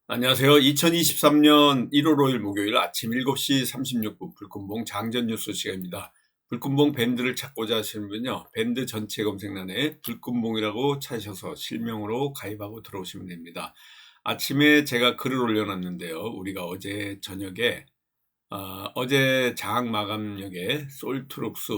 안녕하세요. 2023년 1월 5일 목요일 아침 7시 36분 불금봉 장전 뉴스 시간입니다. 불금봉 밴드를 찾고자 하시는 분요, 밴드 전체 검색란에 불금봉이라고 찾으셔서 실명으로 가입하고 들어오시면 됩니다. 아침에 제가 글을 올려놨는데요. 우리가 어제 저녁에 어제 장악 마감역에 솔트룩스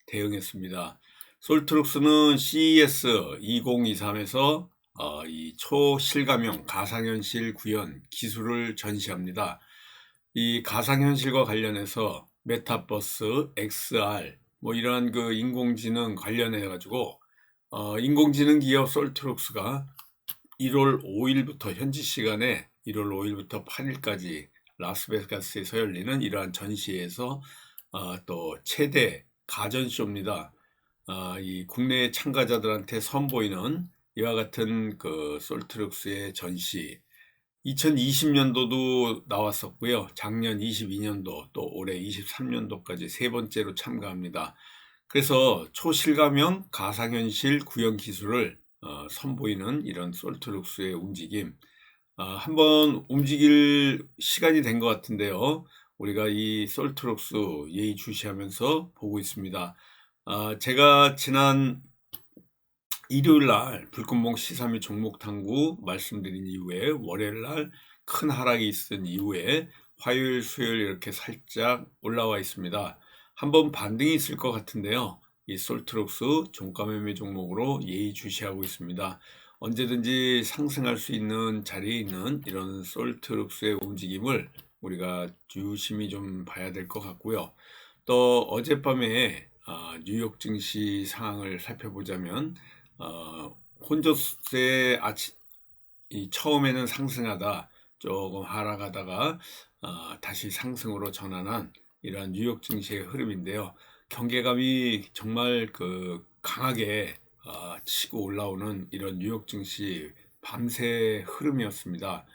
대응했습니다. 솔트룩스는 CES 2023에서 이 초실감형 가상현실 구현 기술을 전시합니다. 이 가상현실과 관련해서 메타버스, XR 뭐 이러한 그 인공지능 관련해 가지고 인공지능 기업 솔트룩스가 1월 5일부터 현지 시간에 1월 5일부터 8일까지 라스베가스에서 열리는 이러한 전시에서 또 최대 가전쇼입니다. 이 국내 참가자들한테 선보이는 이와 같은 그 솔트룩스의 전시, 2020년도도 나왔었고요. 작년 22년도 또 올해 23년도까지 세 번째로 참가합니다. 그래서 초실감형 가상현실 구현 기술을 선보이는 이런 솔트룩스의 움직임, 한번 움직일 시간이 된 것 같은데요. 우리가 이 솔트룩스 예의주시하면서 보고 있습니다. 제가 지난 일요일 날 불금봉 시사미 종목 탐구 말씀드린 이후에 월요일 날 큰 하락이 있은 이후에 화요일, 수요일 이렇게 살짝 올라와 있습니다. 한번 반등이 있을 것 같은데요. 이 솔트룩스 종가 매매 종목으로 예의주시하고 있습니다. 언제든지 상승할 수 있는 자리에 있는 이런 솔트룩스의 움직임을 우리가 유심히 좀 봐야 될 것 같고요. 또 어젯밤에 뉴욕 증시 상황을 살펴보자면 혼조세 처음에는 상승하다 조금 하락하다가 다시 상승으로 전환한 이러한 뉴욕 증시의 흐름인데요. 경계감이 정말 그 강하게 치고 올라오는 이런 뉴욕 증시 밤새 흐름이었습니다.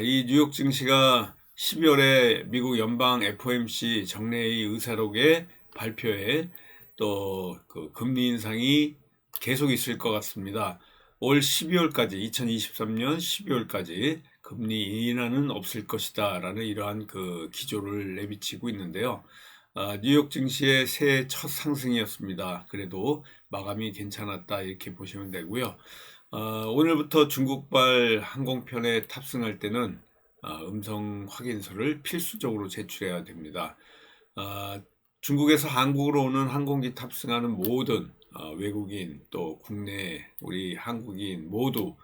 이 뉴욕 증시가 12월에 미국 연방 FOMC 정례의 의사록의 발표에 또 그 금리 인상이 계속 있을 것 같습니다. 올 12월까지 2023년 12월까지 금리 인하는 없을 것이다 라는 이러한 그 기조를 내비치고 있는데요. 뉴욕 증시의 새해 첫 상승이었습니다. 그래도 마감이 괜찮았다 이렇게 보시면 되고요. 오늘부터 중국발 항공편에 탑승할 때는 음성 확인서를 필수적으로 제출해야 됩니다. 중국에서 한국으로 오는 항공기 탑승하는 모든 외국인 또 국내 우리 한국인 모두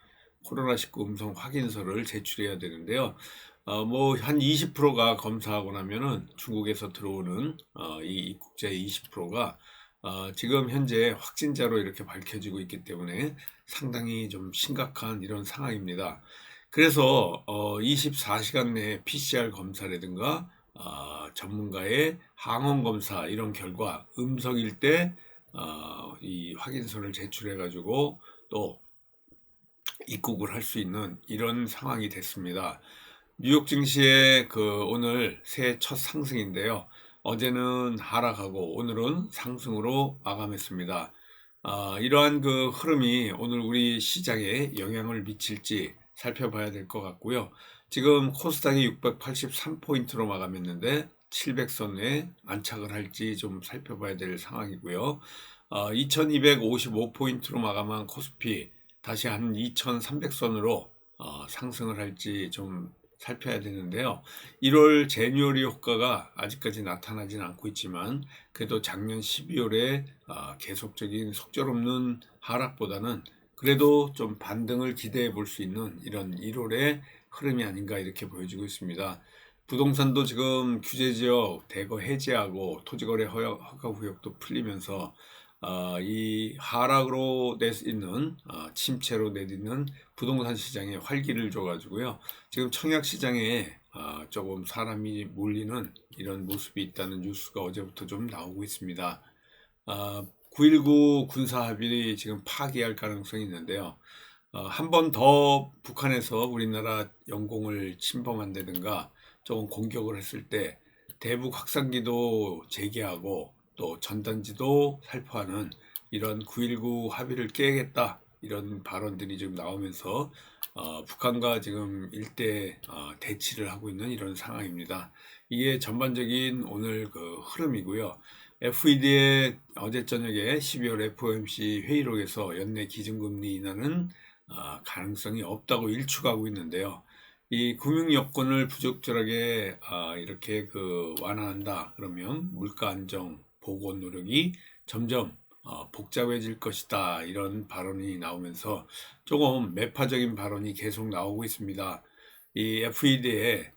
코로나19 음성 확인서를 제출해야 되는데요. 뭐 한 20%가 검사하고 나면은 중국에서 들어오는 이 입국자의 20%가 지금 현재 확진자로 이렇게 밝혀지고 있기 때문에 상당히 좀 심각한 이런 상황입니다. 그래서 24시간 내에 PCR 검사라든가 전문가의 항원 검사 이런 결과 음성일 때 이 확인서를 제출해 가지고 또 입국을 할 수 있는 이런 상황이 됐습니다. 뉴욕 증시의 그 오늘 새해 첫 상승인데요. 어제는 하락하고 오늘은 상승으로 마감했습니다. 이러한 그 흐름이 오늘 우리 시장에 영향을 미칠지 살펴봐야 될 것 같고요. 지금 코스닥이 683포인트로 마감했는데 700선에 안착을 할지 좀 살펴봐야 될 상황이고요. 2255포인트로 마감한 코스피 다시 한 2300선으로 상승을 할지 좀 살펴야 되는데요. 1월 제뉴어리 효과가 아직까지 나타나진 않고 있지만 그래도 작년 12월에 계속적인 속절없는 하락보다는 그래도 좀 반등을 기대해 볼 수 있는 이런 1월의 흐름이 아닌가 이렇게 보여지고 있습니다. 부동산도 지금 규제지역 대거 해제하고 토지거래 허가 구역도 풀리면서 이 하락으로 내있는 침체로 내딛는 부동산 시장에 활기를 줘가지고요. 지금 청약 시장에 조금 사람이 몰리는 이런 모습이 있다는 뉴스가 어제부터 좀 나오고 있습니다. 9.19 군사합의를 지금 파기할 가능성이 있는데요. 한 번 더 북한에서 우리나라 영공을 침범한다든가 조금 공격을 했을 때 대북 확산기도 재개하고 또 전단지도 살포하는 이런 9.19 합의를 깨겠다 이런 발언들이 지금 나오면서 북한과 지금 일대 대치를 하고 있는 이런 상황입니다. 이게 전반적인 오늘 그 흐름이고요. FED의 어제 저녁에 12월 FOMC 회의록에서 연내 기준금리 인하는 가능성이 없다고 일축하고 있는데요. 이 금융 여건을 부적절하게 이렇게 그 완화한다 그러면 물가 안정 보고 노력이 점점 복잡해질 것이다 이런 발언이 나오면서 조금 매파적인 발언이 계속 나오고 있습니다. 이 FED의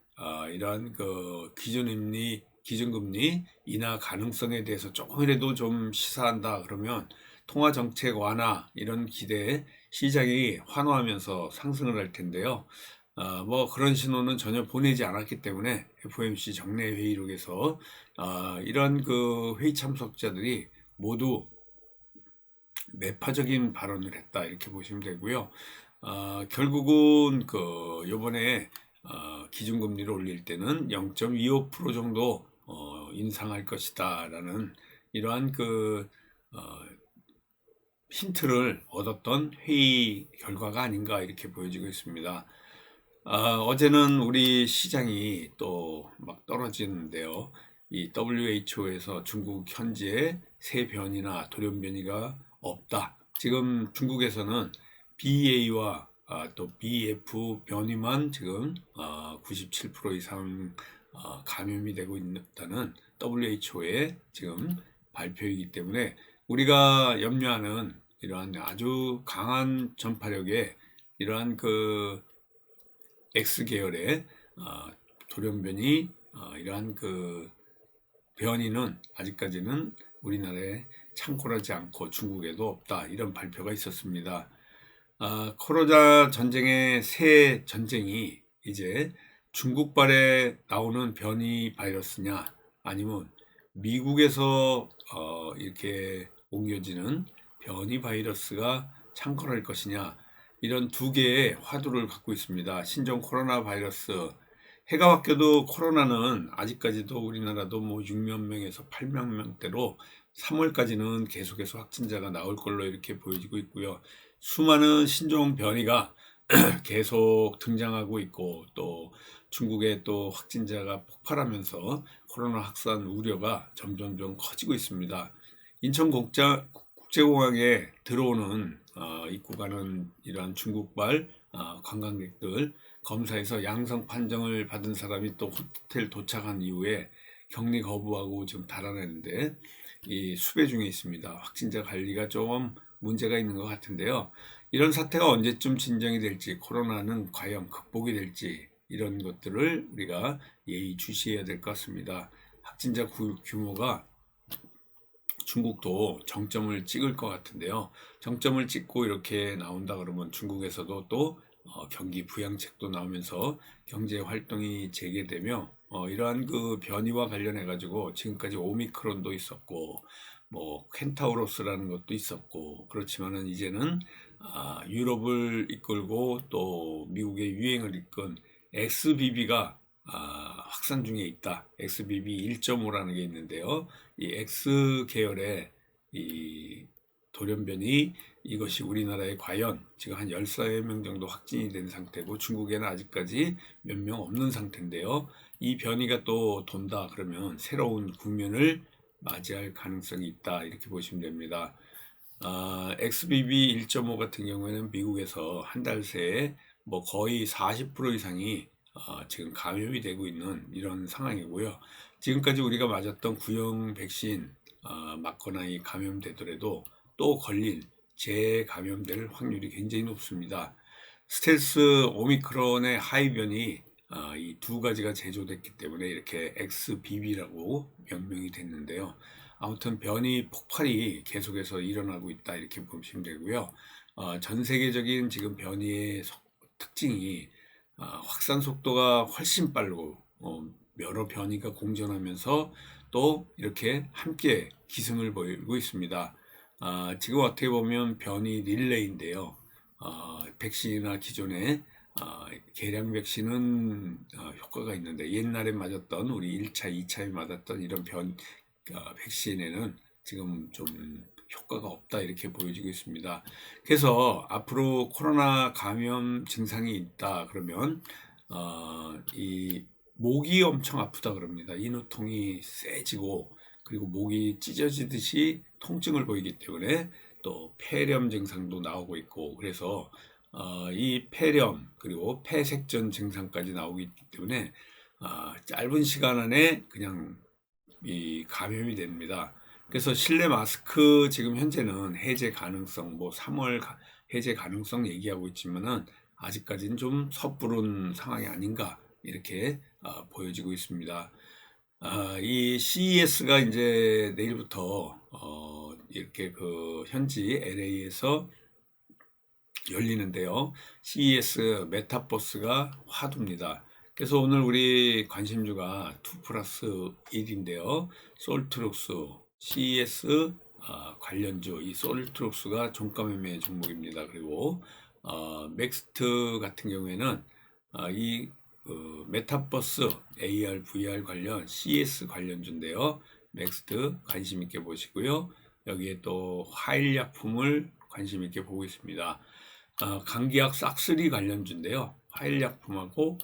이러한 그 기준금리 인하 가능성에 대해서 조금이라도 좀 시사한다 그러면 통화정책 완화 이런 기대에 시장이 환호하면서 상승을 할 텐데요. 뭐 그런 신호는 전혀 보내지 않았기 때문에 FOMC 정례 회의록에서 이런 그 회의 참석자들이 모두 매파적인 발언을 했다 이렇게 보시면 되고요. 결국은 그 요번에 기준금리를 올릴 때는 0.25% 정도 인상할 것이다라는 이러한 그 힌트를 얻었던 회의 결과가 아닌가 이렇게 보여지고 있습니다. 어제는 우리 시장이 또 막 떨어지는데요. 이 WHO에서 중국 현재 새 변이나 돌연변이가 없다. 지금 중국에서는 BA와 또 BF 변이만 지금 97% 이상 감염이 되고 있다는 WHO의 지금 발표이기 때문에 우리가 염려하는 이러한 아주 강한 전파력의 이러한 그 X계열의 돌연변이 이러한 그 변이는 아직까지는 우리나라에 창궐하지 않고 중국에도 없다 이런 발표가 있었습니다. 코로나 전쟁의 새 전쟁이 이제 중국발에 나오는 변이 바이러스냐 아니면 미국에서 이렇게 옮겨지는 변이 바이러스가 창궐할 것이냐 이런 두 개의 화두를 갖고 있습니다. 신종 코로나 바이러스 해가 바뀌어도 코로나는 아직까지도 우리나라도 뭐 6만 명에서 8만 명대로 3월까지는 계속해서 확진자가 나올 걸로 이렇게 보여지고 있고요. 수많은 신종 변이가 계속 등장하고 있고 또 중국의 또 확진자가 폭발하면서 코로나 확산 우려가 점점점 커지고 있습니다. 국제공항에 들어오는 입국하는 이러한 중국발 관광객들 검사에서 양성 판정을 받은 사람이 또 호텔 도착한 이후에 격리 거부하고 지금 달아내는데 이 수배 중에 있습니다. 확진자 관리가 좀 문제가 있는 것 같은데요. 이런 사태가 언제쯤 진정이 될지 코로나는 과연 극복이 될지 이런 것들을 우리가 예의주시해야 될 것 같습니다. 확진자 규모가 중국도 정점을 찍을 것 같은데요. 정점을 찍고 이렇게 나온다 그러면 중국에서도 또 경기 부양책도 나오면서 경제 활동이 재개되며 이러한 그 변이와 관련해 가지고 지금까지 오미크론도 있었고 뭐 켄타우로스라는 것도 있었고 그렇지만은 이제는 유럽을 이끌고 또 미국의 유행을 이끈 XBB가 확산 중에 있다. XBB 1.5라는 게 있는데요. 이 X 계열의 이 돌연변이 이것이 우리나라에 과연 지금 한 14명 정도 확진이 된 상태고 중국에는 아직까지 몇 명 없는 상태인데요. 이 변이가 또 돈다 그러면 새로운 국면을 맞이할 가능성이 있다 이렇게 보시면 됩니다. XBB 1.5 같은 경우에는 미국에서 한 달 새에 뭐 거의 40% 이상이 지금 감염이 되고 있는 이런 상황이고요. 지금까지 우리가 맞았던 구형 백신 맞거나 이 감염되더라도 또 걸릴 재감염될 확률이 굉장히 높습니다. 스텔스 오미크론의 하이변이 이 두 가지가 제조됐기 때문에 이렇게 XBB라고 명명이 됐는데요. 아무튼 변이 폭발이 계속해서 일어나고 있다 이렇게 보시면 되고요. 전 세계적인 지금 변이의 특징이 확산 속도가 훨씬 빠르고 여러 변이가 공존하면서 또 이렇게 함께 기승을 보이고 있습니다. 지금 어떻게 보면 변이 릴레이인데요. 백신이나 기존의 계량 백신은 효과가 있는데 옛날에 맞았던 우리 1차, 2차에 맞았던 이런 백신에는 지금 좀 효과가 없다 이렇게 보여지고 있습니다. 그래서 앞으로 코로나 감염 증상이 있다 그러면 이 목이 엄청 아프다 그럽니다. 인후통이 세지고 그리고 목이 찢어지듯이 통증을 보이기 때문에 또 폐렴 증상도 나오고 있고 그래서 이 폐렴 그리고 폐색전 증상까지 나오기 때문에 짧은 시간 안에 그냥 이 감염이 됩니다. 그래서 실내 마스크 지금 현재는 해제 가능성, 뭐 3월 해제 가능성 얘기하고 있지만은 아직까지는 좀 섣부른 상황이 아닌가 이렇게 보여지고 있습니다. 이 CES가 이제 내일부터 이렇게 그 현지 LA에서 열리는데요. CES 메타버스가 화두입니다. 그래서 오늘 우리 관심주가 2+1인데요. 솔트룩스, CES 관련주, 이 솔트룩스가 종가 매매 종목입니다. 그리고 맥스트 같은 경우에는 이 메타버스, AR, VR 관련 CES 관련주인데요. 맥스트 관심 있게 보시고요. 여기에 또 화일약품을 관심 있게 보고 있습니다. 감기약 싹쓸이 관련주인데요. 화일약품하고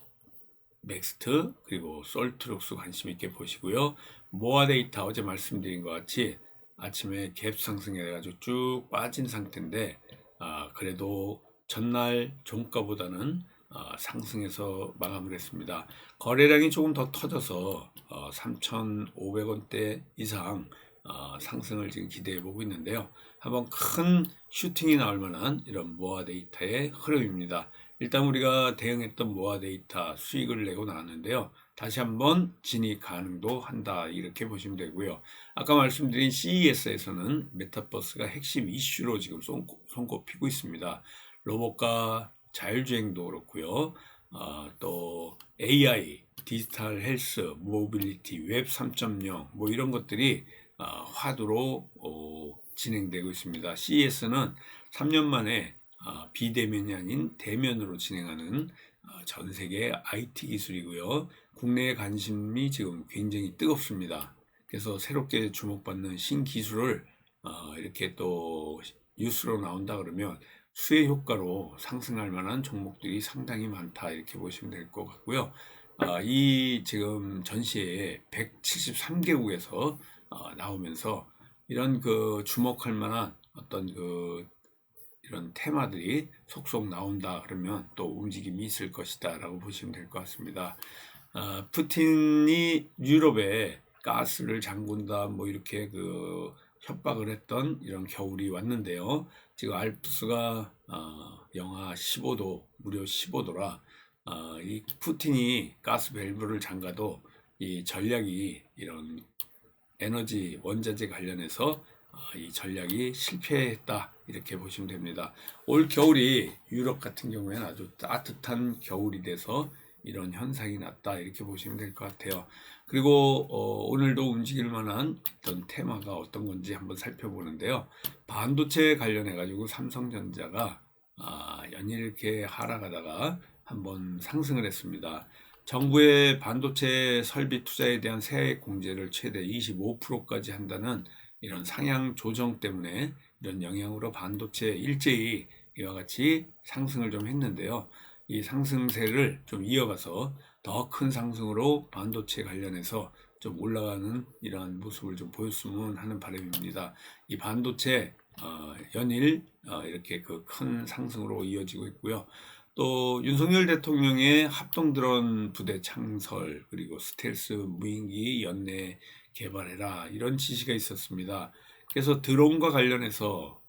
맥스트 그리고 솔트룩스 관심 있게 보시고요. 모아데이터 어제 말씀드린 것 같이 아침에 갭 상승해가지고 쭉 빠진 상태인데 그래도 전날 종가보다는 상승해서 마감을 했습니다. 거래량이 조금 더 터져서 3,500원대 이상 상승을 지금 기대해 보고 있는데요. 한번 큰 슈팅이 나올 만한 이런 모아 데이터의 흐름입니다. 일단 우리가 대응했던 모아 데이터 수익을 내고 나왔는데요. 다시 한번 진입 가능도 한다 이렇게 보시면 되고요. 아까 말씀드린 CES에서는 메타버스가 핵심 이슈로 지금 손꼽히고 있습니다. 로봇과 자율주행도 그렇고요. 또 AI, 디지털 헬스, 모빌리티, 웹 3.0 뭐 이런 것들이 화두로 진행되고 있습니다. CES는 3년 만에 비대면이 아닌 대면으로 진행하는 전 세계 IT 기술이고요. 국내의 관심이 지금 굉장히 뜨겁습니다. 그래서 새롭게 주목받는 신기술을 이렇게 또 뉴스로 나온다 그러면 수혜 효과로 상승할 만한 종목들이 상당히 많다 이렇게 보시면 될 것 같고요. 이 지금 전시회에 173개국에서 나오면서 이런 그 주목할 만한 어떤 그 이런 테마들이 속속 나온다 그러면 또 움직임이 있을 것이다 라고 보시면 될 것 같습니다. 푸틴이 유럽에 가스를 잠근다 뭐 이렇게 그 협박을 했던 이런 겨울이 왔는데요. 지금 알프스가 영하 15도 무려 15도라 이 푸틴이 가스 밸브를 잠가도 이 전략이 이런 에너지 원자재 관련해서 이 전략이 실패했다 이렇게 보시면 됩니다. 올 겨울이 유럽 같은 경우에는 아주 따뜻한 겨울이 돼서 이런 현상이 났다 이렇게 보시면 될 것 같아요. 그리고 오늘도 움직일 만한 어떤 테마가 어떤 건지 한번 살펴보는데요. 반도체 관련해 가지고 삼성전자가 연일 이렇게 하락하다가 한번 상승을 했습니다. 정부의 반도체 설비 투자에 대한 세액 공제를 최대 25%까지 한다는 이런 상향 조정 때문에 이런 영향으로 반도체 일제히 이와 같이 상승을 좀 했는데요. 이 상승세를 좀 이어가서 더 큰 상승으로 반도체 관련해서 좀 올라가는 이러한 모습을 좀 보였으면 하는 바람입니다. 이 반도체 연일 이렇게 그 큰 상승으로 이어지고 있고요. 또 윤석열 대통령의 합동 드론 부대 창설 그리고 스텔스 무인기 연내 개발해라 이런 지시가 있었습니다. 그래서 드론과 관련해서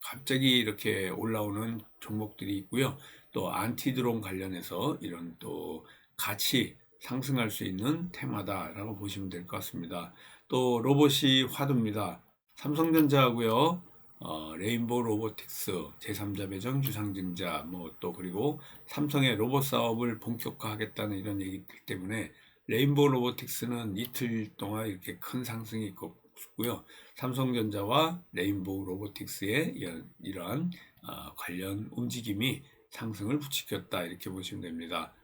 갑자기 이렇게 올라오는 종목들이 있고요. 또 안티 드론 관련해서 이런 또 같이 상승할 수 있는 테마다라고 보시면 될 것 같습니다. 또 로봇이 화두입니다. 삼성전자하고요. 레인보우 로보틱스, 제3자 배정 유상증자, 뭐 또 그리고 삼성의 로봇 사업을 본격화하겠다는 이런 얘기들 때문에 레인보우 로보틱스는 이틀 동안 이렇게 큰 상승이 있고요. 삼성전자와 레인보우 로보틱스의 이러한 관련 움직임이 상승을 부추겼다 이렇게 보시면 됩니다.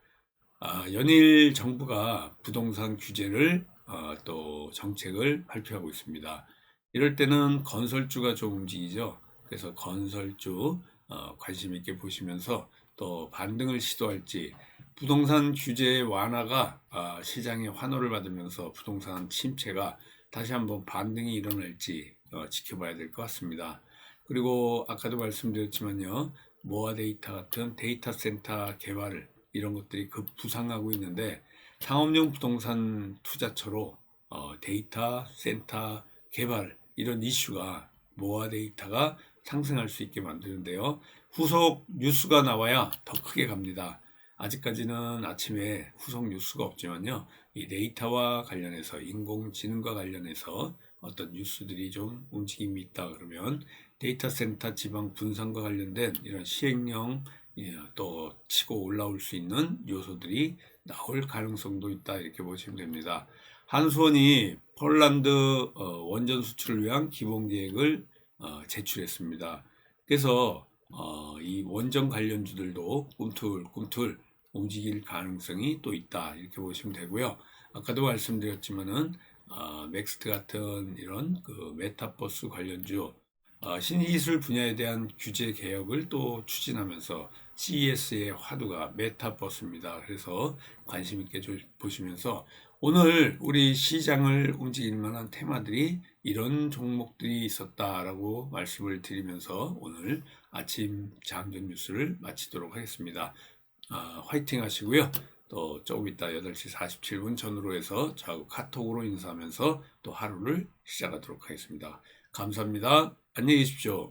연일 정부가 부동산 규제를 또 정책을 발표하고 있습니다. 이럴 때는 건설주가 좀 움직이죠. 그래서 건설주 관심 있게 보시면서 또 반등을 시도할지, 부동산 규제 완화가 시장의 환호를 받으면서 부동산 침체가 다시 한번 반등이 일어날지 지켜봐야 될 것 같습니다. 그리고 아까도 말씀드렸지만요, 모아 데이터 같은 데이터 센터 개발 이런 것들이 급 부상하고 있는데, 상업용 부동산 투자처로 데이터 센터 개발 이런 이슈가, 모아 데이터가 상승할 수 있게 만드는데요. 후속 뉴스가 나와야 더 크게 갑니다. 아직까지는 아침에 후속 뉴스가 없지만요, 이 데이터와 관련해서, 인공지능과 관련해서 어떤 뉴스들이 좀 움직임이 있다 그러면 데이터 센터 지방 분산과 관련된 이런 시행령, 또 치고 올라올 수 있는 요소들이 나올 가능성도 있다, 이렇게 보시면 됩니다. 한수원이 폴란드 원전 수출을 위한 기본 계획을 제출했습니다. 그래서 이 원전 관련주들도 꿈틀꿈틀 움직일 가능성이 또 있다, 이렇게 보시면 되고요. 아까도 말씀드렸지만은 넥스트 같은 이런 그 메타버스 관련주, 신기술 분야에 대한 규제 개혁을 또 추진하면서 CES의 화두가 메타버스입니다. 그래서 관심 있게 보시면서, 오늘 우리 시장을 움직일 만한 테마들이 이런 종목들이 있었다라고 말씀을 드리면서 오늘 아침 장전 뉴스를 마치도록 하겠습니다. 화이팅 하시고요. 또 조금 이따 8시 47분 전후로 해서 저하고 카톡으로 인사하면서 또 하루를 시작하도록 하겠습니다. 감사합니다. 안녕히 계십시오.